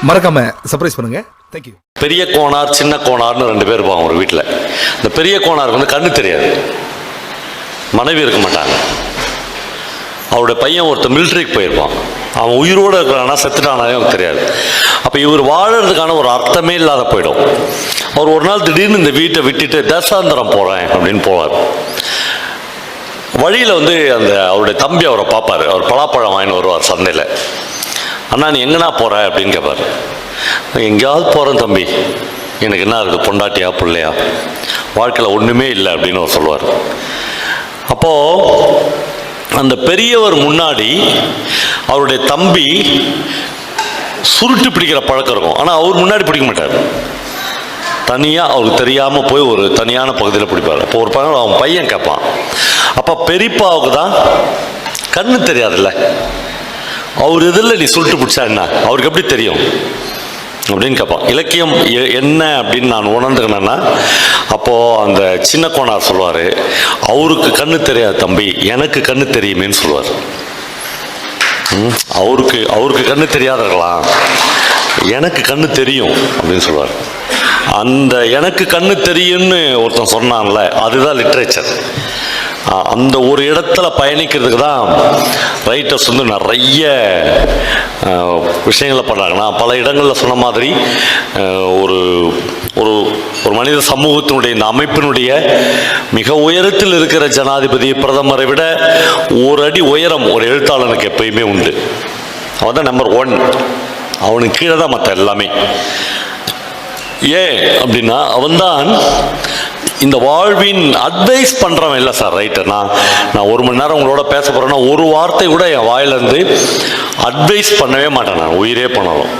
மறக்காம சர்ப்ரைஸ் பண்ணுங்க. தேங்க்யூ. பெரிய கோனார் சின்ன கோனார்னு 2 பேர் இருப்பாங்க ஒரு வீட்டில். இந்த பெரிய கோனாருக்கு வந்து கண்ணு தெரியாது, மனைவி இருக்க மாட்டாங்க. அவருடைய பையன் ஒருத்தர் மிலிட்ரிக்கு போயிருப்பான். அவன் உயிரோடு இருக்கிறானா செத்துட்டானே அவனுக்கு தெரியாது. அப்போ இவர் வாழறதுக்கான ஒரு அர்த்தமே இல்லாத போயிடும். அவர் ஒரு நாள் திடீர்னு இந்த வீட்டை விட்டுட்டு தேசாந்திரம் போகிறேன் அப்படின்னு போவார். வழியில் வந்து அவருடைய தம்பி அவரை பார்ப்பார். அவர் பலாப்பழம் வாங்கின்னு வருவார் சந்தையில். அண்ணா நீ எங்கண்ணா போகிற அப்படின்னு கேட்பார். எங்கேயாவது போகிறேன் தம்பி, எனக்கு என்ன இருக்குது, பொண்டாட்டியா பிள்ளையா, வாழ்க்கையில் ஒன்றுமே இல்லை அப்படின்னு அவர் சொல்லுவார். அப்போது அந்த பெரியவர் முன்னாடி அவருடைய தம்பி சுருட்டு பிடிக்கிற பழக்கம் இருக்கும். ஆனால் அவர் முன்னாடி பிடிக்க மாட்டார். தனியாக அவருக்கு தெரியாமல் போய் ஒரு தனியான பகுதியில் பிடிப்பார். அப்போ ஒரு பையன் அவன் பையன் கேட்பான், அப்போ பெரியப்பாவுக்கு தான் கண்ணு தெரியாதுல்ல, அவர் இதில் நீ சுருட்டு பிடிச்சா என்ன, அவருக்கு எப்படி தெரியும் அப்படின்னு கேட்பான். இலக்கியம் என்ன அப்படின்னு நான் உணர்ந்துக்கணுன்னா, அப்போது அந்த சின்ன கோனார் சொல்லுவார், அவருக்கு கண்ணு தெரியாது தம்பி, எனக்கு கண்ணு தெரியுமேன்னு சொல்லுவார். அவருக்கு கண்ணு தெரியாதவர்களாம், எனக்கு கண்ணு தெரியும் அப்படின்னு சொல்லுவார். அந்த எனக்கு கண்ணு தெரியும்னு ஒருத்தன் சொன்னான்ல, அதுதான் லிட்ரேச்சர். அந்த ஒரு இடத்துல பயணிக்கிறதுக்கு தான் ரைட்டர்ஸ் வந்து நிறைய விஷயங்களை பண்ணுறாங்க. நான் பல இடங்களில் சொன்ன மாதிரி ஒரு ஒரு ஒரு மனித சமூகத்தினுடைய இந்த அமைப்பினுடைய மிக உயரத்தில் இருக்கிற ஜனாதிபதி பிரதமரை விட ஒரு அடி உயரம் ஒரு எழுத்தாளனுக்கு எப்பயுமே உண்டு. அவன் தான் நம்பர் 1. அவனுக்கு கீழே தான் மற்ற எல்லாமே. ஏன் அப்படின்னா அவன்தான் இந்த வாழ்வின் அட்வைஸ் பண்ணுறவன் இல்லை சார் ரைட்டர். நான் 1 மணி நேரம் உங்களோட பேச போகிறேன்னா ஒரு வார்த்தை கூட என் வாயிலேருந்து அட்வைஸ் பண்ணவே மாட்டேன். நான் உயிரே பண்ணாலும்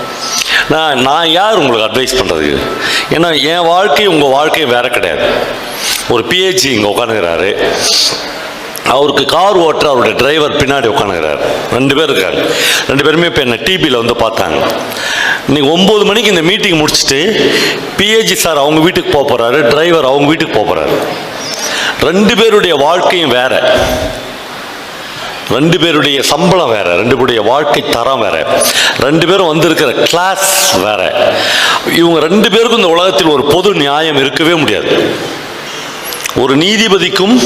நான் யார் உங்களுக்கு அட்வைஸ் பண்ணுறதுக்கு? ஏன்னா என் வாழ்க்கை உங்கள் வாழ்க்கை வேற கிடையாது. ஒரு பிஹெச்டி இங்கே உட்காந்துக்கிறாரு, அவருக்கு கார் ஓட்டுற அவருடைய டிரைவர் பின்னாடி உட்காந்துக்கிறார். 2 பேர் இருக்காரு. 2 பேருமே இப்போ என்ன டிபியில் வந்து பார்த்தாங்க. இன்னைக்கு 9 மணிக்கு இந்த மீட்டிங் முடிச்சுட்டு பிஹெச்டி சார் அவங்க வீட்டுக்கு போக போகிறாரு, டிரைவர் அவங்க வீட்டுக்கு போக போகிறாரு. 2 பேருடைய வாழ்க்கையும் வேற, 2 பேருடைய சம்பளம் வேற, 2 பேருடைய வாழ்க்கை தரம் வேற, 2 பேரும் வந்திருக்கிற கிளாஸ் வேற. இவங்க 2 பேருக்கும் இந்த உலகத்தில் ஒரு பொது நியாயம் இருக்கவே முடியாது. ஒரு நீதிபதிக்கும்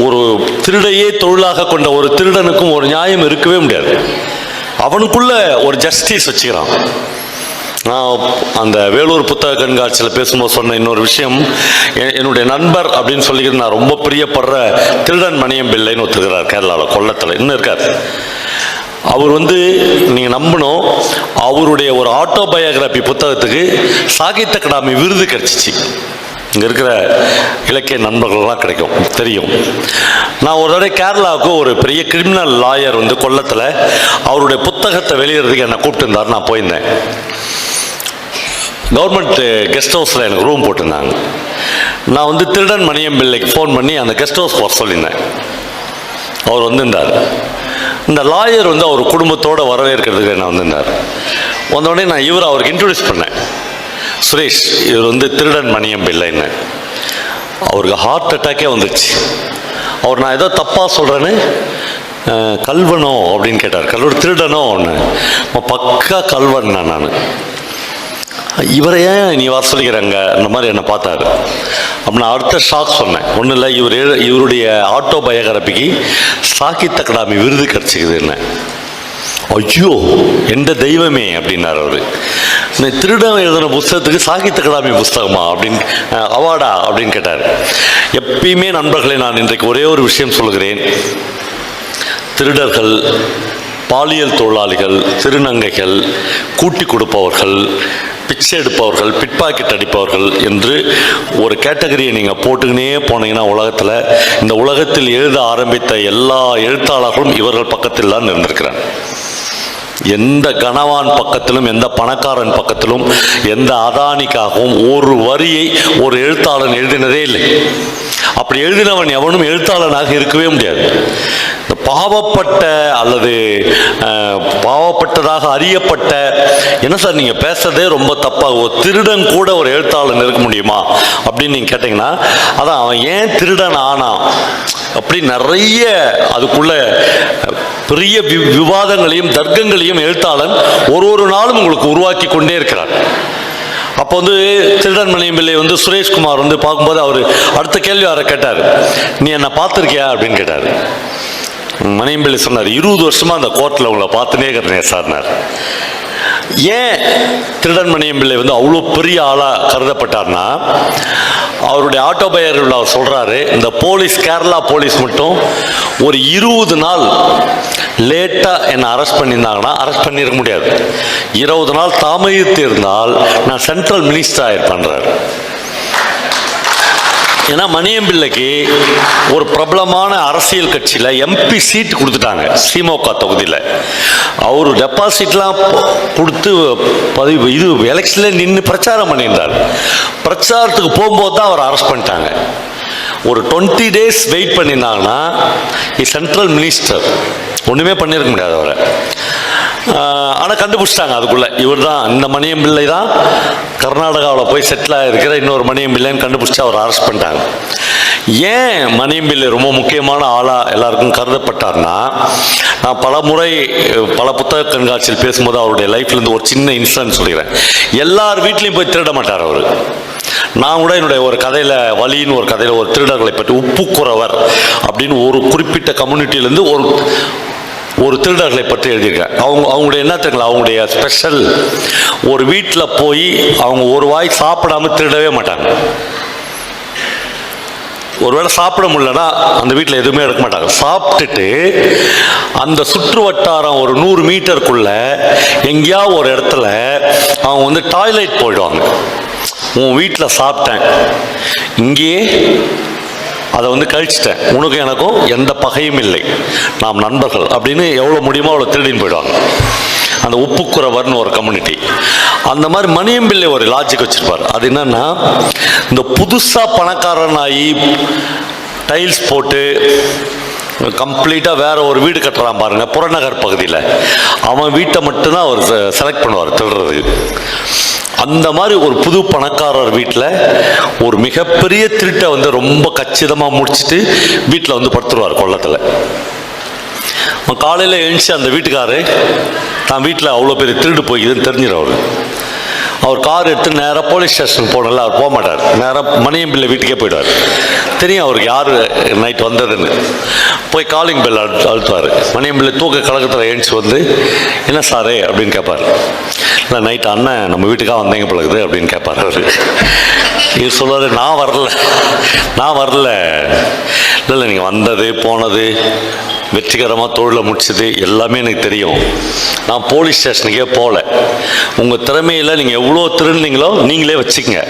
ஒரு திருடையே தொழிலாக கொண்ட ஒரு திருடனுக்கும் ஒரு நியாயம் இருக்கவே முடியாது. அவனுக்குள்ள ஒரு ஜஸ்டிஸ் வச்சுக்கிறான். நான் அந்த வேலூர் புத்தக கண்காட்சியில் பேசும்போது சொன்ன இன்னொரு விஷயம், என்னுடைய நண்பர் அப்படின்னு சொல்லிக்கிறது நான் ரொம்ப பிரியப்படுற திருடன் மணியம் பிள்ளைன்னு ஒத்துக்கிறார் கேரளாவில், கொல்லத்தில் இன்னும் இருக்கார். அவர் வந்து நீங்கள் நம்பணும், அவருடைய ஒரு ஆட்டோபயோகிராபி புத்தகத்துக்கு சாகித்ய அகாடமி விருது கிடைச்சிச்சு. இங்கே இருக்கிற இலக்கிய நண்பர்கள்லாம் கிடைக்கும் தெரியும். நான் ஒரு தடவை கேரளாவுக்கு ஒரு பெரிய கிரிமினல் லாயர் வந்து கொல்லத்தில் அவருடைய புத்தகத்தை வெளியிடுறதுக்கு என்னை கூப்பிட்டுருந்தார். நான் போயிருந்தேன். கவர்மெண்ட் கெஸ்ட் ஹவுஸில் எனக்கு ரூம் போட்டிருந்தாங்க. நான் வந்து திருடன் மணியம் பிள்ளைக்கு ஃபோன் பண்ணி அந்த கெஸ்ட் ஹவுஸ் போக சொல்லியிருந்தேன். அவர் வந்திருந்தார். இந்த லாயர் வந்து அவர் குடும்பத்தோடு வரவேற்கிறதுக்கு என்ன வந்திருந்தார். வந்தோடனே நான் அவருக்கு இன்ட்ரடியூஸ் பண்ணேன், சுரேஷ் இவர் வந்து திருடன் மணியம் பிள்ளைன்னு. அவருக்கு ஹார்ட் அட்டாக்கே வந்துச்சு. அவர் நான் ஏதோ தப்பாக சொல்கிறேன்னு கல்வனோ அப்படின்னு கேட்டார். திருடனோ ஒன்று பக்கா கல்வன் நான். இவரை ஏன் நீ வர சொல்லிக்கிறாங்க இந்த மாதிரி என்னை பார்த்தாரு. அப்போ நான் அடுத்த ஷாக் சொன்னேன், ஒன்றும் இல்லை, இவருடைய ஆட்டோபயோகிராபிக்கு சாகித்ய அகாடமி விருது கிடச்சிக்குது என்ன. ஐயோ எந்த தெய்வமே அப்படின்னார் அவர். திருடன் எழுதின புஸ்தகத்துக்கு சாகித்ய அகாடமி புஸ்தகமா அப்படின்னு அவார்டா அப்படின்னு கேட்டார். எப்பயுமே நண்பர்களே, நான் இன்றைக்கு ஒரே ஒரு விஷயம் சொல்கிறேன். திருடர்கள், பாலியல் தொழிலாளிகள், திருநங்கைகள், கூட்டி கொடுப்பவர்கள், பிச்சை எடுப்பவர்கள், பிட்பாக்கெட் அடிப்பவர்கள் என்று ஒரு கேட்டகரியை நீங்கள் போட்டுக்கினே போனீங்கன்னா உலகத்தில், இந்த உலகத்தில் எழுத ஆரம்பித்த எல்லா எழுத்தாளர்களும் இவர்கள் பக்கத்தில் தான் இருந்திருக்கிறாங்க. எந்த கனவான் பக்கத்திலும், எந்த பணக்காரன் பக்கத்திலும், எந்த அதானிக்காகவும் ஒரு வரியை ஒரு எழுத்தாளன் எழுதினதே இல்லை. அப்படி எழுதினவன் எவனும் எழுத்தாளனாக இருக்கவே முடியாது. பாவப்பட்ட அல்லது பாவப்பட்டதாக அறியப்பட்ட, என்ன சார் நீங்கள் பேசுறதே ரொம்ப தப்பாக, ஒரு திருடன் கூட ஒரு எழுத்தாளன் இருக்க முடியுமா அப்படின்னு நீங்கள் கேட்டிங்கன்னா, அதான் அவன் ஏன் திருடன் ஆனான், அப்படி நிறைய அதுக்குள்ள பெரிய விவாதங்களையும் தர்க்கங்களையும் எழுத்தாளன் ஒரு நாளும் உங்களுக்கு உருவாக்கி கொண்டே இருக்கிறார். அப்போ வந்து திருடன் மணியம் பிள்ளை வந்து சுரேஷ்குமார் வந்து பார்க்கும்போது அவர் அடுத்த கேள்வி அவரை கேட்டார், நீ என்ன பார்த்துருக்கியா அப்படின்னு கேட்டார். மணியம் பிள்ளை சொன்னார், 20 வருஷமா அந்த கோர்ட்டில் உங்களை பார்த்துனே இருக்கிறேன் சார்னார். ஏன் திருடன் மணியம் பிள்ளை வந்து அவ்வளோ பெரிய ஆளாக கருதப்பட்டார்னா, அவருடைய ஆட்டோபயோகிராஃபியில் அவர் சொல்கிறாரு, இந்த போலீஸ் கேரளா போலீஸ் மட்டும் ஒரு 20 நாள் லேட்டாக என்னை அரெஸ்ட் பண்ணியிருந்தாங்கன்னா அரெஸ்ட் பண்ணியிருக்க முடியாது. 20 நாள் தாமதித்து இருந்தால் நான் சென்ட்ரல் மினிஸ்டர் ஆயிருப்பேன்றார். ஏன்னா மணியம் பிள்ளைக்கு ஒரு பிரபலமான அரசியல் கட்சியில் எம்பி சீட் கொடுத்துட்டாங்க திமுக தொகுதியில். அவர் டெபாசிட்லாம் கொடுத்து இது எலெக்ஷனில் நின்று பிரச்சாரம் பண்ணியிருந்தார். பிரச்சாரத்துக்கு போகும்போது தான் அவர் அரெஸ்ட் பண்ணிட்டாங்க. ஒரு 20 days வெயிட் பண்ணியிருந்தாங்கன்னா சென்ட்ரல் மினிஸ்டர் ஒன்றுமே பண்ணியிருக்க முடியாது அவரை. ஆனால் கண்டுபிடிச்சிட்டாங்க அதுக்குள்ளே, இவர் தான் இந்த மணியம் பிள்ளை தான் கர்நாடகாவில் போய் செட்டில் ஆகிருக்கிற இன்னொரு மணியம் பிள்ளைன்னு கண்டுபிடிச்சி அவர் அரெஸ்ட் பண்ணிட்டாங்க. ஏன் மணியம் பிள்ளை ரொம்ப முக்கியமான ஆளாக எல்லாருக்கும் கருதப்பட்டார்னா, நான் பல முறை பல புத்தக கண்காட்சியில் பேசும்போது அவருடைய லைஃப்லேருந்து ஒரு சின்ன இன்சிடென்ட் சொல்லிடுறேன். எல்லார் வீட்லேயும் போய் திருட மாட்டார் அவர். நான் கூட என்னுடைய ஒரு கதையில், வலின்னு ஒரு கதையில் ஒரு திருடர்களை பற்றி, உப்புக்குறவர் அப்படின்னு ஒரு குறிப்பிட்ட கம்யூனிட்டியிலேருந்து ஒரு திருடர்களை பற்றி எழுதியிருக்கேன். அவங்களுடைய என்ன தெரியுங்களா, அவங்களுடைய ஸ்பெஷல், ஒரு வீட்டில் போய் அவங்க ஒரு வாய் சாப்பிடாம திருடவே மாட்டாங்க. ஒருவேளை சாப்பிட முடியலன்னா அந்த வீட்டில் எதுவுமே எடுக்க மாட்டாங்க. சாப்பிட்டுட்டு அந்த சுற்று வட்டாரம் ஒரு 100 மீட்டருக்குள்ள எங்கேயாவது ஒரு இடத்துல அவங்க வந்து டாய்லெட் போயிடுவாங்க. உன் வீட்டில் சாப்பிட்டேன், இங்கேயே அதை வந்து கழிச்சிட்டேன், உனக்கு எனக்கும் எந்த பகையும் இல்லை, நாம் நண்பர்கள் அப்படின்னு எவ்வளோ முடியுமோ அவ்வளோ திருடின்னு போயிடுவாங்க. அந்த உப்புக்குறவர்னு ஒரு கம்யூனிட்டி. அந்த மாதிரி மணியம் பிள்ளை ஒரு லாஜிக் வச்சிருப்பார். அது என்னன்னா, இந்த புதுசாக பணக்காரன் ஆகி டைல்ஸ் போட்டு கம்ப்ளீட்டாக வேற ஒரு வீடு கட்டுறான் பாருங்க புறநகர் பகுதியில், அவன் வீட்டை மட்டும்தான் அவர் செலக்ட் பண்ணுவார் திருடுறதுக்கு. அந்த மாதிரி ஒரு புது பணக்காரர் வீட்டில் ஒரு மிகப்பெரிய திருட்டை வந்து ரொம்ப கச்சிதமாக முடிச்சுட்டு வீட்டில் வந்து படுத்துருவார் கொள்ளத்தில். காலையில் எழுந்துச்சு அந்த வீட்டுக்காரு தான் வீட்டில் அவ்வளோ பெரிய திருடு போய்க்குதுன்னு தெரிஞ்சிடும். அவர் கார் எடுத்து நேராக போலீஸ் ஸ்டேஷனுக்கு போனல, அவர் போக மாட்டார், நேராக மணியம் பிள்ளை வீட்டுக்கே போயிடுவார். தெரியும் அவருக்கு யார் நைட் வந்ததுன்னு. போய் காலிங் பெல் அழுத்துவார். மணியம் பிள்ளை தூக்க கழகத்தில் எழுந்துச்சு வந்து, என்ன சாரே அப்படின்னு கேட்பார். இல்லை நைட்டு அண்ணன் நம்ம வீட்டுக்காக வந்தீங்க பழகுது அப்படின்னு கேட்பார் அவர். இது சொல்லுவார், நான் வரல. இல்லை நீங்கள் வந்தது போனது வெற்றிகரமாக தொழிலை முடிச்சது எல்லாமே எனக்கு தெரியும். நான் போலீஸ் ஸ்டேஷனுக்கே போகல. உங்கள் திறமையில் நீங்கள் எவ்வளோ திருந்தீங்களோ நீங்களே வச்சுக்கங்க,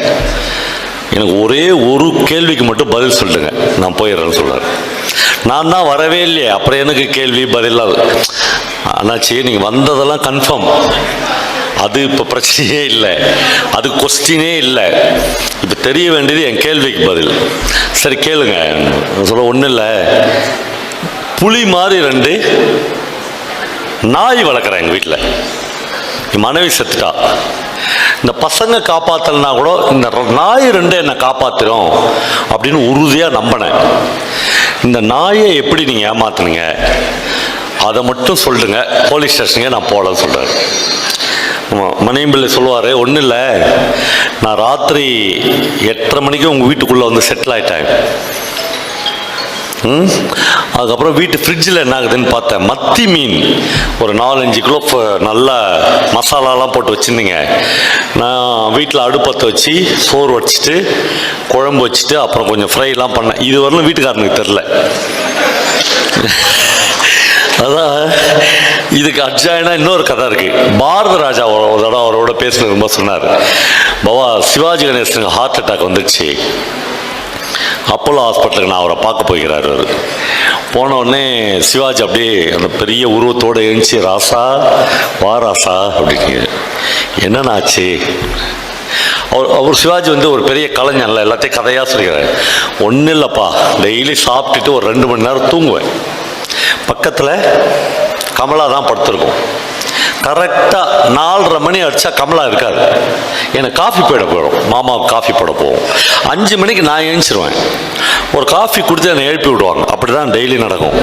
எனக்கு ஒரே ஒரு கேள்விக்கு மட்டும் பதில் சொல்லுங்க, நான் போயிடுறேன்னு சொல்கிறார். நான் தான் வரவே இல்லையே, அப்புறம் எனக்கு கேள்வி பதிலாக. ஆனாச்சு நீங்கள் வந்ததெல்லாம் கன்ஃபார்ம், அது இப்போ பிரச்சனையே இல்லை, அது கொஸ்டினே இல்லை. இப்போ தெரிய வேண்டியது என் கேள்விக்கு பதில். சரி கேளுங்க. சொல்ல ஒன்றும் இல்லை, புலி மாதிரி 2 நாய் வளர்க்குறேன் எங்கள் வீட்டில். என் மனைவி செத்துட்டா, இந்த பசங்க காப்பாற்றலைன்னா கூட இந்த நாய் 2 என்னை காப்பாற்றிடும் அப்படின்னு உறுதியாக நம்பினேன். இந்த நாயை எப்படி நீங்கள் ஏமாத்துனீங்க அதை மட்டும் சொல்லுங்க, போலீஸ் ஸ்டேஷனுக்கே நான் போகலன்னு சொல்கிறார். மணியம் பிள்ளை சொல்லுவார், ஒன்றும் இல்லை, நான் ராத்திரி 8:30 மணிக்கு உங்கள் வீட்டுக்குள்ளே வந்து செட்டில் ஆகிட்டேன். அதுக்கப்புறம் வீட்டு ஃப்ரிட்ஜில் என்ன ஆகுதுன்னு பார்த்தேன், மத்தி மீன் ஒரு 4-5 கிலோ நல்லா மசாலாலாம் போட்டு வச்சுருந்தீங்க. நான் வீட்டில் அடுப்பத்தை வச்சு சோறு வச்சுட்டு குழம்பு வச்சுட்டு அப்புறம் கொஞ்சம் ஃப்ரைலாம் பண்ணேன். இது வரலும் வீட்டுக்காரனுக்கு தெரில. அதான் இதுக்கு அட்ஜாயினா இன்னொரு கதை இருக்கு. பாரத ராஜா ஒரு தடவை அவரோட பேசுனது ரொம்ப சொன்னார். பாபா சிவாஜி கணேசனுக்கு ஹார்ட் அட்டாக் வந்துடுச்சு, அப்போலோ ஹாஸ்பிட்டலுக்கு நான் அவரை பார்க்க போகிறார். அவர் போனோடனே சிவாஜி அப்படியே அந்த பெரிய உருவத்தோடு எழுந்துச்சு, ராசா வா ராசா அப்படின்னு. என்னென்ன ஆச்சு? அவர் சிவாஜி வந்து ஒரு பெரிய கலைஞன்ல, எல்லாத்தையும் கதையாக சொல்லிக்கிறார். ஒன்றும் இல்லைப்பா, டெய்லி சாப்பிட்டுட்டு ஒரு 2 மணி நேரம் தூங்குவேன். பக்கத்தில் கமலா தான் படுத்திருக்கும். கரெக்டாக 4:30 மணி அடித்தா கமலா இருக்காது. எனக்கு காஃபி போயிடும், மாமாவுக்கு காஃபி போட போவோம். 5 மணிக்கு நான் எழுந்திருவேன். ஒரு காஃபி கொடுத்து என்னை எழுப்பி விடுவாங்க. அப்படி தான் டெய்லி நடக்கும்.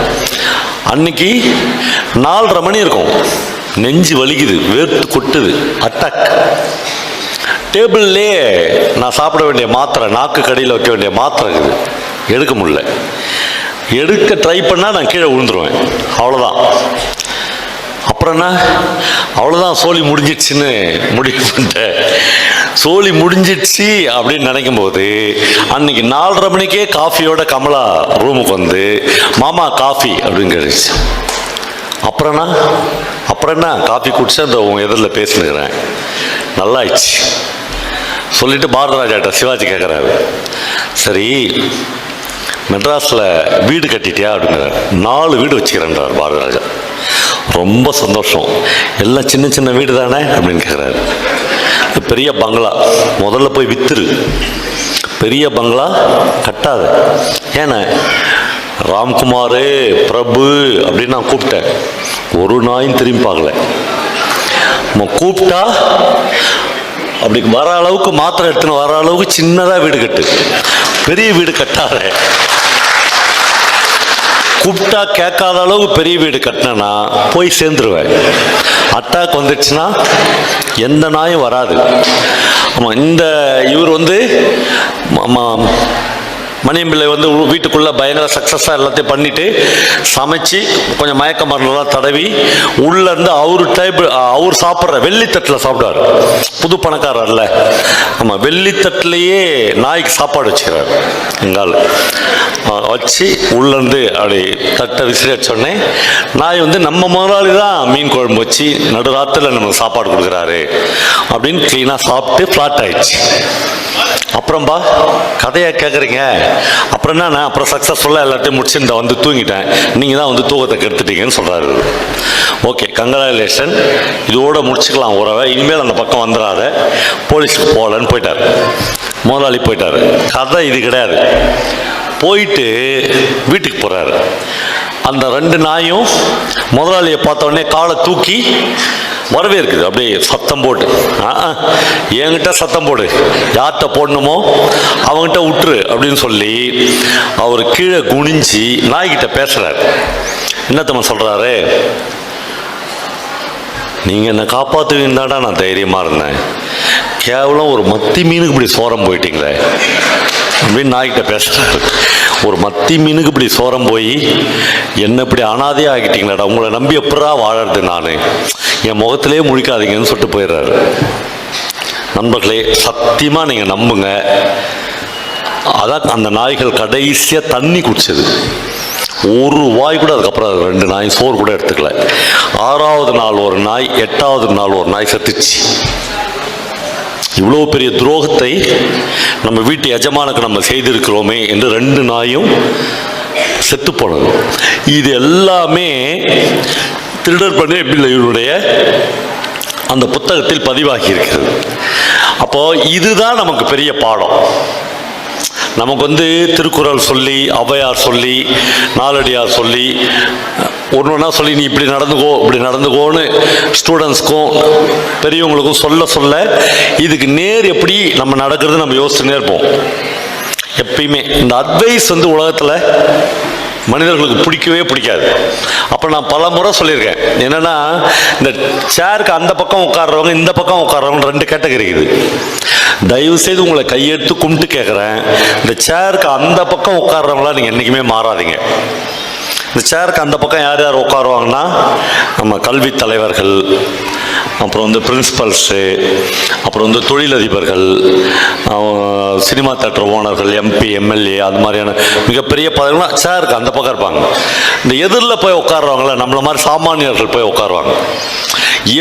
அன்னைக்கு 4:30 மணி இருக்கும், நெஞ்சு வலிக்குது, வேர்த்து கொட்டுது, அட்டாக். டேபிள்லே நான் சாப்பிட வேண்டிய மாத்திரை, நாக்கு கடியில் வைக்க வேண்டிய மாத்திரை இருக்குது, எடுக்க முடியல. எடுக்க ட்ரை பண்ணால் நான் கீழே விழுந்துருவேன். அவ்வளோதான். அப்புறம் என்ன, அவ்வளோதான், சோலி முடிஞ்சிடுச்சுன்னு முடிவு பண்ணிட்டேன். சோலி முடிஞ்சிடுச்சு அப்படின்னு நினைக்கும் போது அன்னைக்கு 4:30 மணிக்கே காஃபியோட கமலா ரூமுக்கு வந்து மாமா காஃபி அப்படின்னு கேட்டுச்சு. அப்புறம் என்ன காஃபி குடிச்சு அந்த உங்க எதிரில் பேசினுக்கிறேன். நல்லா ஆயிடுச்சு. சொல்லிட்டு பாரதராஜாட்ட சிவாஜி கேட்குறாரு, சரி மெட்ராஸில் வீடு கட்டிட்டியா அப்படிங்கிறார். 4 வீடு வச்சுக்கிறேன்றார் பாரதராஜா. ரொம்ப சந்தோஷம். எல்லாம் சின்ன சின்ன வீடு தானே அப்படின்னு கேட்குறாரு. பெரிய பங்களா முதல்ல போய் வித்துரு, பெரிய பங்களா கட்டாத. ஏன்னா ராம்குமார் பிரபு அப்படின்னு நான் கூப்பிட்டேன். ஒரு நாயும் திரும்பி பார்க்கல. நம்ம கூப்பிட்டா அப்படி வர அளவுக்கு மாத்திரை எடுத்துன்னு வர அளவுக்கு சின்னதாக வீடு கட்டு, பெரிய வீடு கட்டாத. கூப்பிட்டா கேட்காத அளவுக்கு பெரிய வீடு கட்டினா போய் சேர்ந்துருவேன். அட்டாக் வந்துடுச்சுன்னா எந்த நாயும் வராது. ஆமாம், இந்த இவர் வந்து மணியம்பிள்ளை வந்து வீட்டுக்குள்ளே பயங்கர சக்ஸஸாக எல்லாத்தையும் பண்ணிவிட்டு சமைச்சு கொஞ்சம் மயக்க மருந்தெல்லாம் தடவி உள்ளேருந்து அவர் சாப்பிட்ற வெள்ளித்தட்டில் சாப்பிடுவார். புது பணக்காரர்ல. ஆமாம், வெள்ளித்தட்டிலேயே நாய்க்கு சாப்பாடு வச்சுக்கிறார். எங்கால் வச்சு உள்ளேருந்து அப்படி தட்டை விசிறி வச்சோடனே நாய் வந்து நம்ம முதலாளி தான் மீன் குழம்பு வச்சு நடுராத்தில் நமக்கு சாப்பாடு கொடுக்குறாரு அப்படின்னு க்ளீனாக சாப்பிட்டு ஃப்ளாட் ஆயிடுச்சு. அப்புறம்பா கதையை கேட்குறீங்க, அப்புறம் என்ன, அப்புறம் சக்ஸஸ்ஃபுல்லாக எல்லாத்தையும் முடிச்சு இந்த வந்து தூங்கிட்டேன், நீங்கள் தான் வந்து தூக்கத்தை கெடுத்துட்டீங்கன்னு சொல்கிறாரு. ஓகே, கங்க்ராச்சுலேஷன், இதோடு முடிச்சுக்கலாம் உறவை, இனிமேல் அந்த பக்கம் வந்துடாத, போலீஸுக்கு போகலன்னு போயிட்டார். முதலாளி போயிட்டார். கதை இது கிடையாது. போயிட்டு வீட்டுக்கு போகிறாரு. அந்த 2 நாயும் முதலாளியை பார்த்தோடனே காலை தூக்கி வரவே இருக்குது. அப்படியே சத்தம் போட்டு, என்கிட்ட சத்தம் போடு, யார்கிட்ட போடணுமோ அவங்ககிட்ட விட்டுரு அப்படின்னு சொல்லி அவர் கீழே குனிஞ்சி நாய்கிட்ட பேசுறாரு. என்னத்தம்மா சொல்றாரு, நீங்க என்னை காப்பாற்றுவீங்கதாடா நான் தைரியமா இருந்தேன், கேவலம் ஒரு மத்தி மீனுக்கு இப்படி சோரம் போயிட்டீங்களே அப்படின்னு நாய்கிட்ட பேசுறாரு. ஒரு மத்தி மீனுக்கு இப்படி சோரம் போய் என்ன இப்படி அனாதையாக ஆகிட்டீங்களாடா, உங்களை நம்பி எப்படா வாழறது, நான் என் முகத்திலே முழிக்காதீங்கன்னு சொல்லிட்டு போயிடுறாரு. நண்பர்களே, சத்தியமாக நீங்கள் நம்புங்க, அதான் அந்த நாய்கள் கடைசியாக தண்ணி குடிச்சது. ஒரு வாய் கூட அதுக்கப்புறம் 2 நாய் சோறு கூட எடுத்துக்கல. 6வது நாள் ஒரு நாய், 8வது நாள் ஒரு நாய் செத்துச்சு. இவ்வளோ பெரிய துரோகத்தை நம்ம வீட்டு எஜமானுக்கு நம்ம செய்திருக்கிறோமே என்று 2 நாயும் செத்து போனது. இது எல்லாமே திருடர் மணியம்பிள்ளையுடைய அந்த புத்தகத்தில் பதிவாகி இருக்கிறது. அப்போ இதுதான் நமக்கு பெரிய பாடம். நமக்கு வந்து திருக்குறள் சொல்லி, ஔவையார் சொல்லி, நாலடியார் சொல்லி, ஒன்றா சொல்லி நீ இப்படி நடந்துக்கோ இப்படி நடந்துக்கோன்னு ஸ்டூடெண்ட்ஸ்க்கும் பெரியவங்களுக்கும் சொல்ல சொல்ல இதுக்கு நேர் எப்படி நம்ம நடக்கிறது நம்ம யோசிச்சுன்னே இருப்போம். எப்பயுமே இந்த அட்வைஸ் வந்து உலகத்தில் மனிதர்களுக்கு பிடிக்கவே பிடிக்காது. அப்போ நான் பல முறை சொல்லியிருக்கேன், என்னன்னா இந்த சேருக்கு அந்த பக்கம் உட்கார்றவங்க இந்த பக்கம் உட்கார்றவங்க 2 கேட்டகரி இருக்குது. தயவு செய்து உங்களை கையெடுத்து கும்பிட்டு கேட்குறேன், இந்த சேருக்கு அந்த பக்கம் உட்கார்றவங்களா நீங்கள் என்றைக்குமே மாறாதீங்க. இந்த சேருக்கு அந்த பக்கம் யார் யார் உட்காருவாங்கன்னா, நம்ம கல்வி தலைவர்கள், அப்புறம் வந்து பிரின்சிபல்ஸு, அப்புறம் வந்து தொழிலதிபர்கள், சினிமா தேட்டர் ஓனர்கள், எம்பி எம்எல்ஏ, அது மாதிரியான மிகப்பெரிய பதவிகள்லாம் சேருக்கு அந்த பக்கம் இருப்பாங்க. இந்த எதிரில் போய் உட்காருவாங்கள நம்மள மாதிரி சாமானியர்கள் போய் உட்காருவாங்க.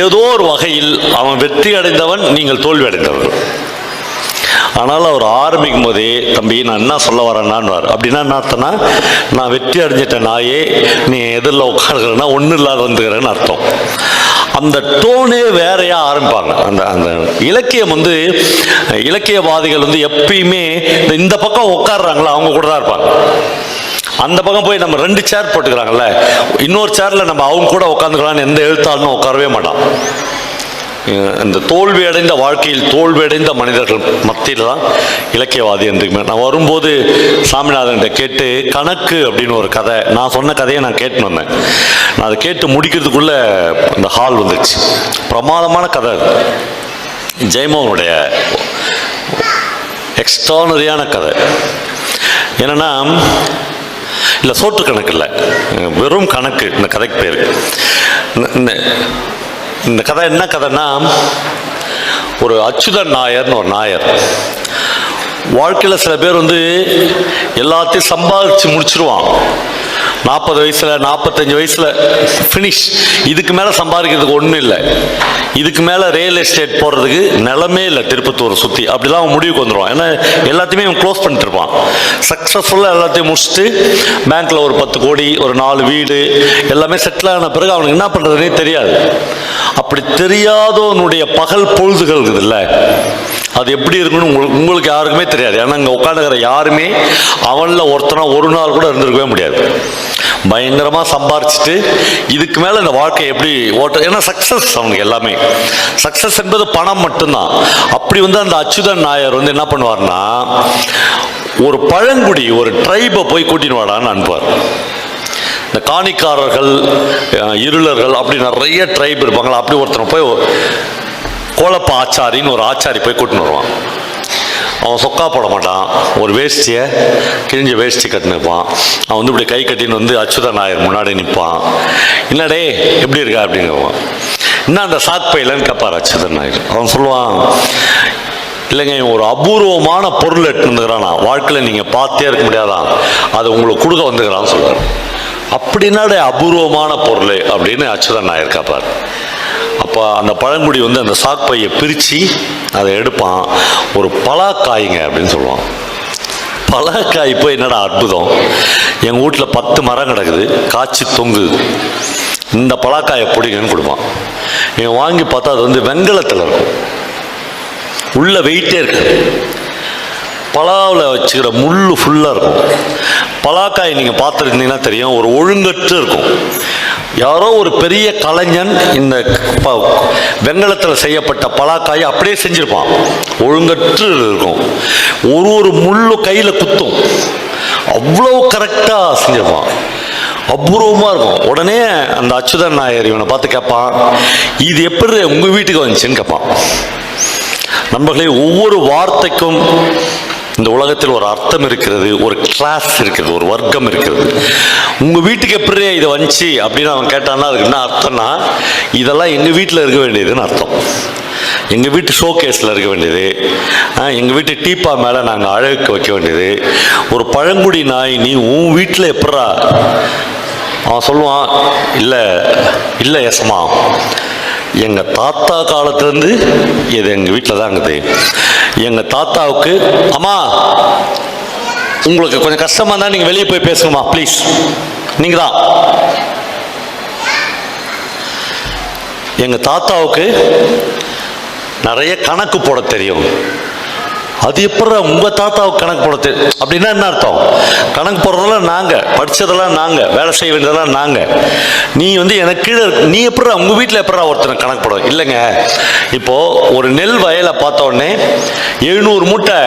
ஏதோ ஒரு வகையில் அவன் வெற்றி அடைந்தவன், நீங்கள் தோல்வி அடைந்தவர்கள். ஆனால் அவர் ஆரம்பிக்கும் போதே, தம்பி நான் என்ன சொல்ல வரேன்னான்வார். அப்படின்னா என்ன அர்த்தம்னா, நான் வெற்றி அடைஞ்சிட்ட நாயே நீ எதிரில் உட்காருகிறேன்னா ஒன்றும் இல்லாத வந்துக்கிறேன்னு அர்த்தம். அந்த டோனே வேறையா ஆரம்பிப்பாங்க. அந்த அந்த இலக்கியம் வந்து, இலக்கியவாதிகள் வந்து எப்பயுமே இந்த பக்கம் உட்காடுறாங்களோ அவங்க கூட தான் இருப்பாங்க. அந்த பக்கம் போய் நம்ம 2 சேர் போட்டுக்கிறாங்கல்ல, இன்னொரு சேரில் நம்ம அவங்க கூட உட்காந்துக்கலான்னு எந்த எழுத்தாளனும் உட்காரவே மாட்டான். இந்த தோல்வியடைந்த வாழ்க்கையில் தோல்வியடைந்த மனிதர்கள் மத்தியில் தான் இலக்கியவாதி என்றுமே. நான் வரும்போது சாமிநாதன்கிட்ட கேட்டு கணக்கு அப்படின்னு ஒரு கதை, நான் சொன்ன கதையை நான் கேட்டுன்னு வந்தேன். நான் அதை கேட்டு முடிக்கிறதுக்குள்ள இந்த ஹால் வந்துச்சு. பிரமாதமான கதை அது. ஜெயமோகனுடைய எக்ஸ்ட்ரானரியான கதை. என்னன்னா, இல்லை சோற்று கணக்கு இல்லை, வெறும் கணக்கு இந்த கதைக்கு பேர். இந்த கதை என்ன கதைன்னா, ஒரு அச்சுதன் நாயர்னு ஒரு நாயர். வாழ்க்கையில் சில பேர் எல்லாத்தையும் சம்பாதிச்சு முடிச்சிருவான். 40 வயசுல 45 வயசுல ஃபினிஷ். இதுக்கு மேலே சம்பாதிக்கிறதுக்கு ஒன்றும் இல்லை. இதுக்கு மேலே ரியல் எஸ்டேட் போடுறதுக்கு நிலமே இல்லை. திருப்பத்தூர் சுற்றி அப்படிலாம் அவன் முடிவுக்கு வந்துடுவான். ஏன்னா எல்லாத்தையுமே அவன் க்ளோஸ் பண்ணிட்டு இருப்பான். சக்ஸஸ்ஃபுல்லாக எல்லாத்தையும் முடிச்சுட்டு பேங்க்கில் ஒரு 10 கோடி, ஒரு 4 வீடு எல்லாமே செட்டில் ஆன பிறகு அவனுக்கு என்ன பண்ணுறதுனே தெரியாது. அப்படி தெரியாதவனுடைய பகல் பொழுதுகள் இருக்குதுல்ல, அது எப்படி இருக்குன்னு உங்களுக்கு யாருக்குமே தெரியாது. ஏன்னா இங்கே உட்காந்துக்கிற யாருமே அவனில் ஒருத்தனா ஒரு நாள் கூட இருந்திருக்கவே முடியாது. பயங்கரமாக சம்பாரிச்சுட்டு இதுக்கு மேலே இந்த வாழ்க்கை எப்படி ஓட்ட, ஏன்னா சக்ஸஸ் அவனுக்கு எல்லாமே. சக்ஸஸ் என்பது பணம் மட்டும்தான். அப்படி அந்த அச்சுதன் நாயர் என்ன பண்ணுவார்னா, ஒரு பழங்குடி ஒரு ட்ரைபை போய் கூட்டின்னு வாடான்னு அனுப்புவார். இந்த காணிக்காரர்கள், இருளர்கள், அப்படி நிறைய ட்ரைப் இருப்பாங்களா, அப்படி ஒருத்தனை போய் கோலப்ப ஆச்சாரின்னு ஒரு ஆச்சாரி போய் கூட்டின்னு வருவான். அவன் சொக்கா போட மாட்டான், ஒரு வேஷ்டியை கிழிஞ்ச வேஷ்டி கட்டினிருப்பான். அவன் இப்படி கை கட்டின்னு அச்சுத நாயர் முன்னாடி நிற்பான். என்னடே எப்படி இருக்கா அப்படிங்குவான். என்ன அந்த சாக்பையிலன்னு கேட்பார் அச்சுதன் நாயர். அவன் சொல்லுவான், இல்லைங்க ஒரு அபூர்வமான பொருள் எடுத்துக்கிறானா, வாழ்க்கையில் நீங்கள் பார்த்தே இருக்க முடியாதான், அதை உங்களுக்கு கொடுக்க வந்துக்கிறான்னு சொல்லுவார். அப்படின்னாடே அபூர்வமான பொருள் அப்படின்னு அச்சுதன் நாயர் கேட்பார். அப்போ அந்த பழங்குடி அந்த சாக்பையை பிரித்து அதை எடுப்பான். ஒரு பலாக்காய்ங்க அப்படின்னு சொல்லுவான். பலாக்காய் போய் என்னடா அற்புதம், எங்கள் வீட்டில் 10 மரம் கிடக்குது, காய்ச்சி தொங்குது, இந்த பலாக்காயை பிடிங்கன்னு கொடுப்பான். இவன் வாங்கி பார்த்தா அது வெங்கலத்தில் இருக்கும், உள்ள வெயிட்டே இருக்கு. பலாவில் வச்சுக்கிற முள் ஃபுல்லாக இருக்கும். பலாக்காய் நீங்கள் பார்த்துருந்தீங்கன்னா தெரியும், ஒரு ஒழுங்கற்று இருக்கும். யாரோ ஒரு பெரிய கலைஞன் இந்த வெங்கலத்தில் செய்யப்பட்ட பலாக்காயை அப்படியே செஞ்சிருப்பான். ஒழுங்கற்று இருக்கும். ஒரு முள்ளு கையில் குத்தும், அவ்வளோ கரெக்டாக செஞ்சிருப்பான். அபூர்வமாக இருக்கும். உடனே அந்த அச்சுதன் நாயர் இவனை பார்த்து கேட்பான், இது எப்படி உங்கள் வீட்டுக்கு வந்துச்சுன்னு கேட்பான். நண்பர்களே, ஒவ்வொரு வார்த்தைக்கும் இந்த உலகத்தில் ஒரு அர்த்தம் இருக்கிறது, ஒரு கிளாஸ் இருக்கிறது, ஒரு வர்க்கம் இருக்கிறது. உங்கள் வீட்டுக்கு எப்படி இது வந்துச்சு அப்படின்னு அவன் கேட்டான்னா அதுக்கு என்ன அர்த்தம்னா, இதெல்லாம் எங்கள் வீட்டில் இருக்க வேண்டியதுன்னு அர்த்தம். எங்கள் வீட்டு ஷோகேஸில் இருக்க வேண்டியது, எங்கள் வீட்டு டீப்பா மேலே நாங்கள் அழகுக்கு வைக்க வேண்டியது. ஒரு பழங்குடி நாய் நீ உன் வீட்டில் எப்படா? அவன் சொல்லுவான், இல்லை இல்லை எஸ்மா, எங்கள் தாத்தா காலத்துலேருந்து இது எங்கள் வீட்டில் தான் இருக்குது. எங்கள் தாத்தாவுக்கு, அம்மா உங்களுக்கு கொஞ்சம் கஷ்டமாக இருந்தால் நீங்கள் வெளியே போய் பேசுங்கம்மா ப்ளீஸ், நீங்கள் தான். எங்கள் தாத்தாவுக்கு நிறைய கணக்கு போட தெரியும். அது எப்படி உங்கள் தாத்தாவுக்கு கணக்கு போட தெரியும் அப்படின்னா என்ன அர்த்தம்? கணக்கு போடுறதெல்லாம் நாங்கள், படித்ததெல்லாம் நாங்கள், வேலை செய்ய வேண்டியதெல்லாம் நாங்கள். நீ எனக்கு கீழே நீ எப்படா உங்கள் வீட்டில் எப்படா ஒருத்தனை கணக்கு போட? இல்லைங்க, இப்போது ஒரு நெல் வயலை பார்த்த உடனே 700 மூட்டை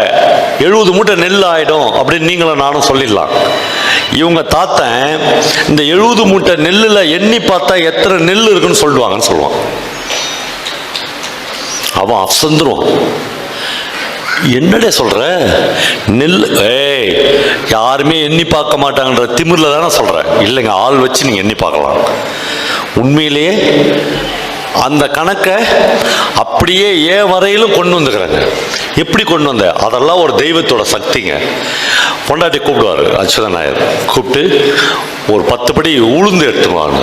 70 மூட்டை நெல் ஆகிடும் அப்படின்னு நீங்களும் நானும் சொல்லிடலாம். இவங்க தாத்தன் இந்த 70 மூட்டை நெல்லில் எண்ணி பார்த்தா எத்தனை நெல் இருக்குன்னு சொல்லுவாங்கன்னு சொல்லுவான். அவன் அசந்துருவான். என்னடே சொல்ற நெல்? யாருமே எண்ணி பார்க்க மாட்டாங்கன்ற திமிரில் தானே சொல்கிறேன். இல்லைங்க, ஆள் வச்சு நீங்கள் எண்ணி பார்க்கலாம். உண்மையிலேயே அந்த கணக்கை அப்படியே வரையிலும் கொண்டு வந்துக்கிறாங்க. எப்படி கொண்டு வந்த? அதெல்லாம் ஒரு தெய்வத்தோட சக்திங்க. பொண்டாட்டி கூப்பிடுவார் அச்சுதன் நாயர். கூப்பிட்டு ஒரு 10 படி உளுந்து எடுத்துருவாங்க.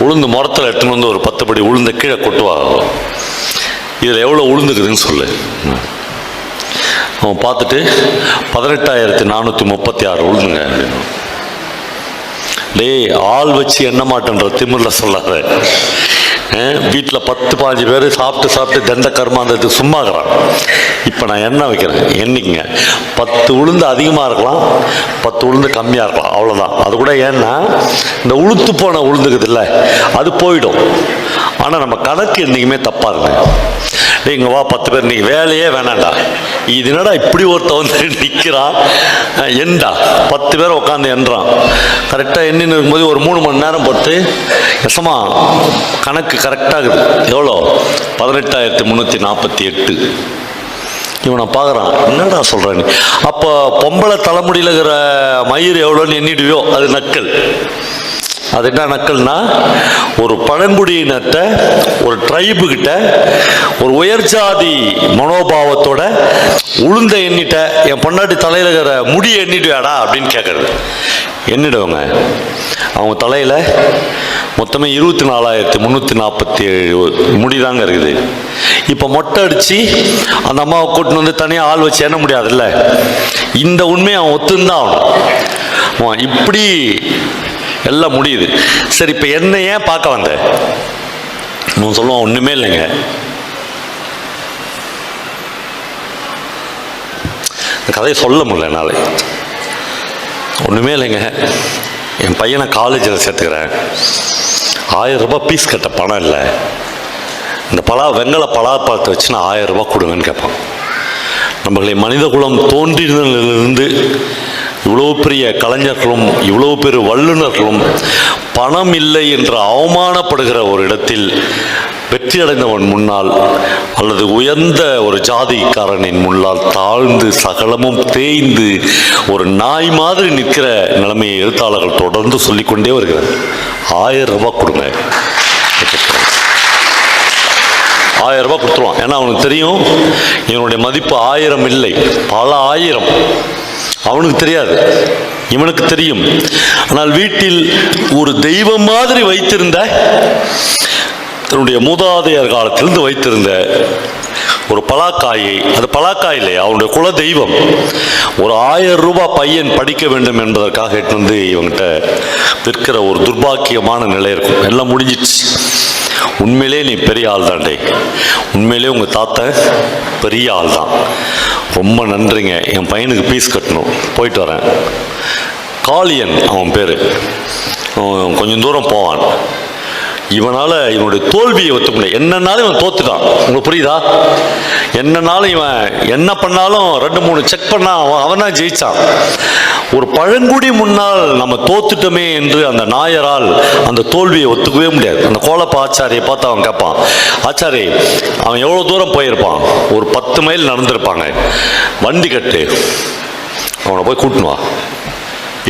உளுந்து முறத்தில் எடுத்துன்னு ஒரு 10 படி உளுந்த கீழே கொட்டுவாங்க. இதில் எவ்வளோ உளுந்துக்குதுன்னு சொல்லு. அவன் பார்த்துட்டு 18,436 உளுந்துங்க அப்படின்னு. டேய், ஆள் வச்சு எண்ண மாட்டேன்ற திமிர்ல சொல்லாத. வீட்டில் 10-15 பேர் சாப்பிட்டு தண்ட கர்மாந்ததுக்கு சும்மா இருக்கிறான். இப்போ நான் எண்ணெய் வைக்கிறேன், எண்ணிக்கங்க. 10 உளுந்து அதிகமாக இருக்கலாம், 10 உளுந்து கம்மியாக இருக்கலாம், அவ்வளோதான். அது கூட ஏன்னா இந்த உளுத்து போன உளுந்துக்குது இல்லை, அது போயிடும். ஆனால் நம்ம கணக்கு என்றைக்குமே தப்பாக இருக்கு. இங்கே வா 10 பேர், நீங்கள் வேலையே வேணாண்டா, இது என்னடா இப்படி ஒருத்த வந்து நிற்கிறான், எண்டா 10 பேர் உட்காந்து எண்றான். கரெக்டாக எண்ணின்னு இருக்கும்போது ஒரு 3 மணி நேரம் போட்டு எசமா கணக்கு கரெக்டாக இருக்குது. எவ்வளோ? 18,348. இவனை பார்க்குறான், என்னடா சொல்கிறான்னு. அப்போ பொம்பளை தலைமுடியில் இருக்கிற மயிர் எவ்வளோன்னு எண்ணிடுவியோ அது நக்கல். அது என்ன நக்கல்னா, ஒரு பழங்குடியினத்தை ஒரு ட்ரைபுக்கிட்ட ஒரு உயர்ஜாதி மனோபாவத்தோட உளுந்த எண்ணிட்ட, என் பொண்டாட்டி தலையில் இருக்கிற முடி எண்ணிடுவாடா அப்படின்னு கேட்கறது. எண்ணிடுவாங்க. அவங்க தலையில் மொத்தமே 24,347 முடிதாங்க இருக்குது. இப்போ மொட்டை அடித்து அந்த அம்மாவை கூட்டின்னு வந்து தனியாக ஆள் வச்சு எண்ண முடியாதுல்ல. இந்த உண்மையை அவன் ஒத்துந்தான் ஆகணும். இப்படி எல்லாம் முடியுது. சரி, இப்போ என்ன ஏன் பார்க்க வந்த? நான் சொல்லுவான், ஒன்றுமே இல்லைங்க, இந்த கதையை சொல்ல முடியல என்னால். ஒன்றுமே இல்லைங்க, என் பையனை காலேஜில் சேர்த்துக்கிறேன், 1000 ரூபாய் ஃபீஸ் கட்ட பணம் இல்லை, இந்த வெங்கல பலாப்பழத்தை வச்சு நான் 1000 ரூபாய் கொடுங்கன்னு கேட்பான். நம்மளை மனித குலம் தோன்றினதிலிருந்து இவ்வளோ பெரிய கலைஞர்களும் இவ்வளோ பெரிய வல்லுநர்களும் பணம் இல்லை என்று அவமானப்படுகிற ஒரு இடத்தில் வெற்றி அடைந்தவன் முன்னால் அல்லது உயர்ந்த ஒரு ஜாதிக்காரனின் முன்னால் தாழ்ந்து சகலமும் தேய்ந்து ஒரு நாய் மாதிரி நிற்கிற நிலைமையை எழுத்தாளர்கள் தொடர்ந்து சொல்லிக்கொண்டே வருகிறார். 1000 ரூபாய் கொடுங்க, 1000 ரூபாய் கொடுத்துருவான். ஏன்னா அவனுக்கு தெரியும் இவனுடைய மதிப்பு 1000 இல்லை, பல 1000. அவனுக்கு தெரியாது, இவனுக்கு தெரியும். ஆனால் வீட்டில் ஒரு தெய்வம் மாதிரி வைத்திருந்த, தன்னுடைய மூதாதையர் காலத்திலிருந்து வைத்திருந்த ஒரு பலாக்காயை, அது பலாக்காய் இல்லையா, அவனுடைய குல தெய்வம், ஒரு 1000 ரூபாய் பையன் படிக்க வேண்டும் என்பதற்காக எட்டு வந்து இவங்கிட்ட விற்கிற ஒரு துர்பாக்கியமான நிலை இருக்கும். எல்லாம் முடிஞ்சிடுச்சு. உண்மையிலே நீ பெரிய ஆள் தாண்டே, உண்மையிலே உங்கள் தாத்தா பெரிய ஆள் தான், ரொம்ப நன்றிங்க, என் பையனுக்கு ஃபீஸ் கட்டணும், போயிட்டு வரேன். காளியன் அவன் பேர். கொஞ்சம் தூரம் போவான். இவனால் இவனுடைய தோல்வியை ஒத்துக்க முடியாது. என்னன்னாலும் இவன் தோத்துட்டான். உங்களுக்கு புரியுதா? என்னன்னாலும் இவன் என்ன பண்ணாலும் 2-3 செக் பண்ணா அவன் தான் ஜெயிச்சான். ஒரு பழங்குடி முன்னால் நம்ம தோத்துட்டோமே என்று அந்த நாயரால் அந்த தோல்வியை ஒத்துக்கவே முடியாது. அந்த கோலப்ப ஆச்சாரியை பார்த்து அவன் கேட்பான், ஆச்சாரி அவன் எவ்வளோ தூரம் போயிருப்பான்? ஒரு 10 மைல் நடந்திருப்பாங்க. வண்டி கட்டு, அவனை போய் கூட்டின்னு வா,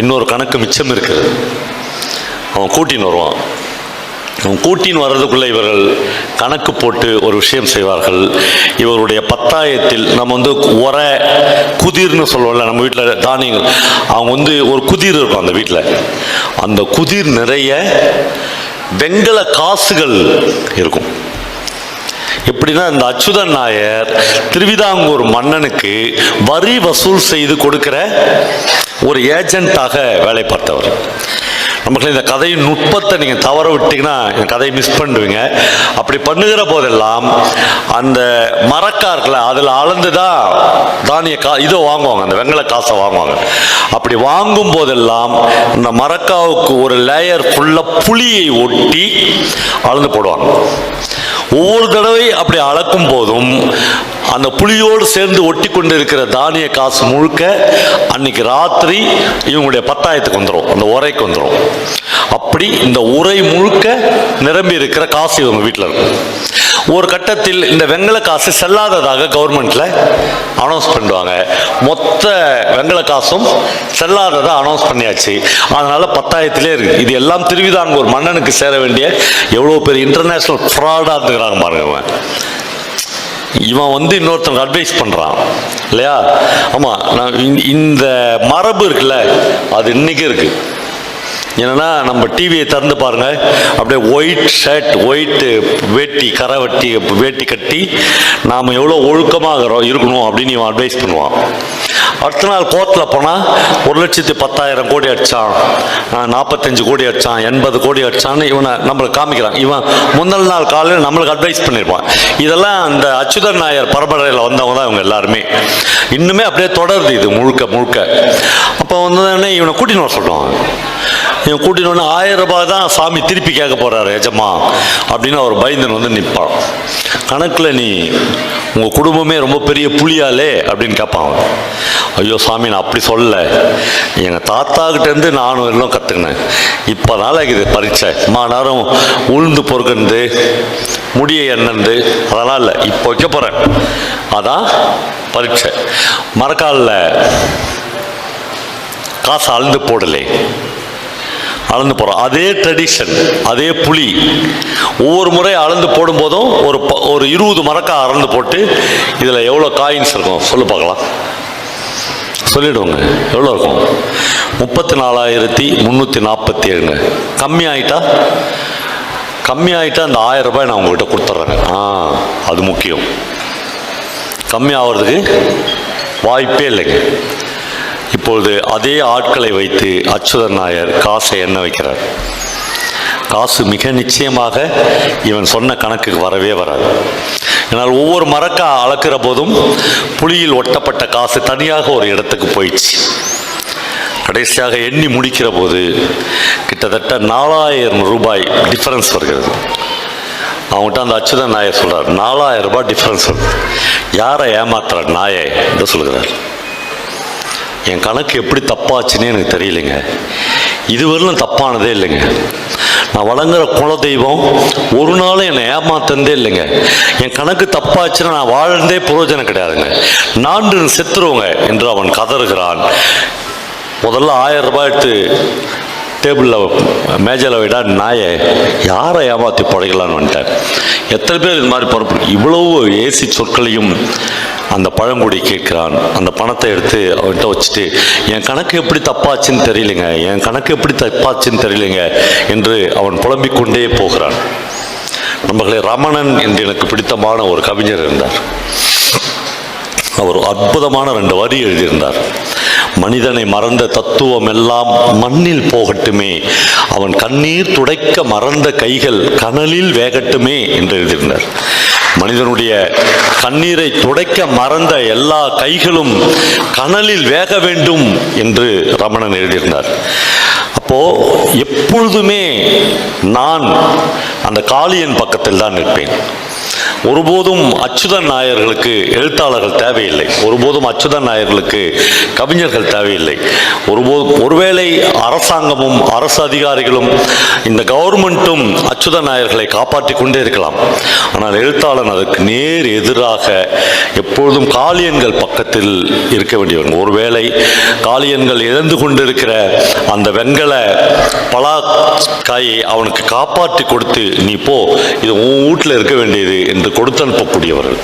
இன்னொரு கணக்கு மிச்சம் இருக்குது. அவன் கூட்டின்னு வருவான். அவன் கூட்டின்னு வர்றதுக்குள்ளே இவர்கள் கணக்கு போட்டு ஒரு விஷயம் செய்வார்கள். இவருடைய பத்தாயத்தில் நம்ம வந்து உரை குதிர்னு சொல்லுவோம்ல, நம்ம வீட்டில் தானியங்கள், அவங்க வந்து ஒரு குதிர் இருக்கும் அந்த வீட்டில். அந்த குதிர் நிறைய வெங்கல காசுகள் இருக்கும். எப்படின்னா, இந்த அச்சுதன் நாயர் திருவிதாங்கூர் மன்னனுக்கு வரி வசூல் செய்து கொடுக்கிற ஒரு ஏஜென்ட்டாக வேலை பார்த்தவர். நமக்கு இந்த கதையின் நுட்பத்தை நீங்கள் தவற விட்டீங்கன்னா இந்த கதையை மிஸ் பண்ணுவீங்க. அப்படி பண்ணுகிற போதெல்லாம் அந்த மரக்கார்களை அதில் அளந்து தான் தானிய இதை வாங்குவாங்க, அந்த வெங்கல காசை வாங்குவாங்க. அப்படி வாங்கும் போதெல்லாம் இந்த மரக்காவுக்கு ஒரு லேயர் ஃபுல்லாக புளியை ஒட்டி அளந்து போடுவாங்க. ஒவ்வொரு தடவை அப்படி அளக்கும் போதும் அந்த புளியோடு சேர்ந்து ஒட்டி கொண்டு இருக்கிற தானிய காசு முழுக்க அன்னைக்கு ராத்திரி இவங்களுடைய பத்தாயத்துக்கு வந்துடும், அந்த உரைக்கு வந்துடும். அப்படி இந்த உரை முழுக்க நிரம்பி இருக்கிற காசு இவங்க வீட்டில் இருக்கும். ஒரு கட்டத்தில் இந்த வெங்கல காசு செல்லாததாக கவர்மெண்ட்ல அனௌன்ஸ் பண்ணுவாங்க. மொத்த வெங்கல காசும் செல்லாததாக அனௌன்ஸ் பண்ணியாச்சு. அதனால பத்தாயத்திலே இருக்கு. இது எல்லாம் திருவிதாங்கூர் மன்னனுக்கு சேர வேண்டிய எவ்வளோ பெரிய இன்டர்நேஷனல் ஃப்ராடா இருந்துக்கிறாங்க பாருங்க. இவன் வந்து இன்னொருத்தனுக்கு அட்வைஸ் பண்ணுறான் இல்லையா? ஆமாம், நான் இந்த மரபு இருக்குல்ல, அது இன்னைக்கு இருக்கு. என்னன்னா, நம்ம டிவியை திறந்து பாருங்க, அப்படியே ஒயிட் ஷர்ட், ஒயிட் வேட்டி, கரை வேட்டி கட்டி நாம் எவ்வளோ ஒழுக்கமாக இருக்கணும் அப்படின்னு இவன் அட்வைஸ் பண்ணுவான். அடுத்த நாள் கோர்ட்டில் போனால் 1,10,000 கோடி அடித்தான், 45 கோடி அடித்தான், 80 கோடி அடித்தான்னு இவனை நம்மளுக்கு காமிக்கிறான். இவன் முந்தல் நாள் காலையில் நம்மளுக்கு அட்வைஸ் பண்ணியிருப்பான். இதெல்லாம் அந்த அச்சுதன் நாயர் பரம்பரையில் வந்தவங்க தான் இவங்க எல்லாருமே. இன்னுமே அப்படியே தொடருது இது முழுக்க முழுக்க. அப்போ வந்து இவனை கூட்டின்னு வர சொல்லுவான். இவன் கூட்டின்னு வந்து 1000 ரூபாய் தான் சாமி திருப்பி கேட்க போகிறாரு எஜமா அப்படின்னு அவர் பயந்துன்னு வந்து நிற்பான். கணக்கில் நீ உங்கள் குடும்பமே ரொம்ப பெரிய புலியாலே அப்படின்னு கேட்பான். ஐயோ சாமி நான் அப்படி சொல்லலை, எங்கள் தாத்தாக்கிட்டேருந்து நானும் எல்லாம் கற்றுக்கினேன். இப்போ நாளைக்கு இது பரீட்சை நேரம் உளுந்து பொறுக்கண்டு முடிய எண்ணந்து அதெல்லாம் இல்லை, இப்போ வைக்க போகிறேன், அதான் பரீட்சை. மரக்காலில் காசு அளந்து போடலை, அளந்து போகிறோம். அதே ட்ரெடிஷன், அதே புலி. ஒவ்வொரு முறை அளந்து போடும்போதும் ஒரு 20 மரக்காய் அளந்து போட்டு இதில் எவ்வளோ காயின்ஸ் இருக்கும் சொல்லு பார்க்கலாம். சொல்லிவிடுவோங்க எவ்வளோ இருக்கும். 34,347. கம்மி ஆகிட்டா அந்த 1000 ரூபாய் நான் உங்கள்கிட்ட கொடுத்துட்றேன். அது முக்கியம். கம்மி ஆகிறதுக்கு வாய்ப்பே இல்லைங்க. இப்பொழுது அதே ஆட்களை வைத்து அச்சுதன் நாயர் காசை எண்ண வைக்கிறார். காசு மிக நிச்சயமாக இவன் சொன்ன கணக்குக்கு வரவே வராது. ஏன்னால் ஒவ்வொரு மரக்கா அளக்கிற போதும் புளியில் ஒட்டப்பட்ட காசு தனியாக ஒரு இடத்துக்கு போயிடுச்சு. கடைசியாக எண்ணி முடிக்கிற போது கிட்டத்தட்ட 4,000 ரூபாய் டிஃபரன்ஸ் வருகிறது. அவங்ககிட்ட அந்த அச்சுதன் நாயர் சொல்கிறார், 4,000 ரூபாய் டிஃபரன்ஸ் வருது. யாரை ஏமாத்துற நாயை என்று சொல்கிறார். என் கணக்கு எப்படி தப்பாச்சுன்னு எனக்கு தெரியலைங்க. இதுவரையிலும் தப்பானதே இல்லைங்க. நான் வழங்குற குலதெய்வம் ஒரு நாளும் என்னை ஏமாத்தந்தே இல்லைங்க. என் கணக்கு தப்பாச்சுன்னா நான் வாழ்ந்தே பிரயோஜனம் கிடையாதுங்க, நான் செத்துருவோங்க என்று அவன் கதறுகிறான். முதல்ல 1000 ரூபாய் எடுத்து டேபிளில் மேஜையில் விடா நாயை யாரை ஏமாற்றி படைக்கலான்னு வந்துட்டார். எத்தனை பேர் இது மாதிரி பொறுப்பு. இவ்வளவு ஏசி சொற்களையும் அந்த பழங்குடி கேட்கிறான். அந்த பணத்தை எடுத்து அவன்கிட்ட வச்சுட்டு என் கணக்கு எப்படி தப்பாச்சுன்னு தெரியலைங்க என்று அவன் புலம்பிக் கொண்டே போகிறான். நம்மளே ரமணன் என்று எனக்கு பிடித்தமான ஒரு கவிஞர் இருந்தார். அவர் அற்புதமான 2 வரி எழுதியிருந்தார். மனிதனை மறந்த தத்துவம் எல்லாம் மண்ணில் போகட்டுமே, அவன் கண்ணீர் துடைக்க மறந்த கைகள் கனலில் வேகட்டுமே என்று எழுதியிருந்தார். மனிதனுடைய கண்ணீரை துடைக்க மறந்த எல்லா கைகளும் கனலில் வேக வேண்டும் என்று ரமணன் எழுதியிருந்தார். அப்போ எப்பொழுதுமே நான் அந்த காளியன் பக்கத்தில் தான் நிற்பேன். ஒருபோதும் அச்சுதன் நாயர்களுக்கு எழுத்தாளர்கள் தேவையில்லை, ஒருபோதும் அச்சுதன் நாயர்களுக்கு கவிஞர்கள் தேவையில்லை. ஒருவேளை அரசாங்கமும் அரசு அதிகாரிகளும் இந்த கவர்மெண்ட்டும் அச்சுதன் நாயர்களை காப்பாற்றி கொண்டே இருக்கலாம். ஆனால் எழுத்தாளன் அதற்கு நேர் எதிராக எப்பொழுதும் காளியன்கள் பக்கத்தில் இருக்க வேண்டியவன். ஒருவேளை காளியன்கள் இழந்து கொண்டிருக்கிற அந்த வெண்கல பலாக்காயை அவனுக்கு காப்பாற்றி கொடுத்து நீ போ, இது உன் வீட்டில் இருக்க வேண்டியது என்று கொடுத்து அனுப்பக்கூடியவர்கள்.